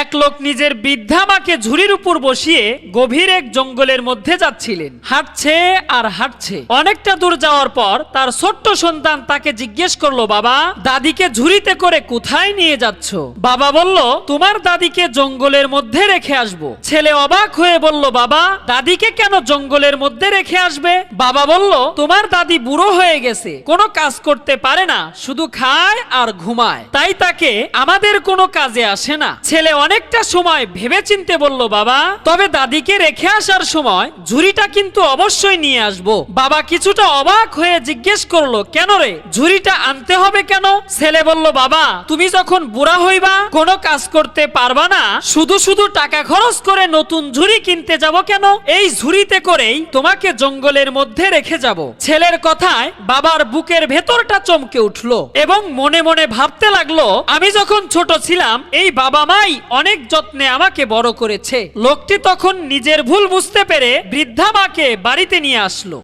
এক লোক নিজের বৃদ্ধা মাকে ঝুড়ির উপর বসিয়ে গভীর এক জঙ্গলের মধ্যে যাচ্ছিলেন। হাঁটছে আর হাঁটছে। অনেকটা দূর যাওয়ার পর তার ছোট্ট সন্তান তাকে জিজ্ঞেস করলো, বাবা, দাদিকে ঝুড়িতে করে কোথায় নিয়ে যাচ্ছ? বাবা বলল, তোমার দাদিকে জঙ্গলের মধ্যে রেখে আসবো। ছেলে অবাক হয়ে বলল, বাবা, দাদিকে কেন জঙ্গলের মধ্যে রেখে আসবে? বাবা বলল, তোমার দাদি বুড়ো হয়ে গেছে, কোনো কাজ করতে পারে না, শুধু খায় আর ঘুমায়, তাই তাকে আমাদের কোনো কাজে আসে না। ছেলে অনেকটা সময় ভেবেচিন্তে বলল, বাবা, তবে দাদিকে রেখে আসার সময় ঝুড়িটা কিন্তু অবশ্যই নিয়ে আসবো। বাবা কিছুটা অবাক হয়ে জিজ্ঞেস করলো, কেন রে, ঝুড়িটা আনতে হবে কেন? ছেলে বলল, বাবা, তুমি যখন বুড়া হইবা, কোনো কাজ করতে পারবা না, শুধু শুধু টাকা খরচ করে নতুন ঝুড়ি কিনতে যাব কেন? এই ঝুড়িতে করেই তোমাকে জঙ্গলের মধ্যে রেখে যাব। ছেলের কথায় বাবার বুকের ভেতরটা চমকে উঠলো এবং মনে মনে ভাবতে লাগলো, আমি যখন ছোট ছিলাম এই বাবা মাই অনেক যত্নে আমাকে বড় করেছে। লোকটি তখন নিজের ভুল বুঝতে পেরে বৃদ্ধা মাকে বাড়িতে নিয়ে আসলো।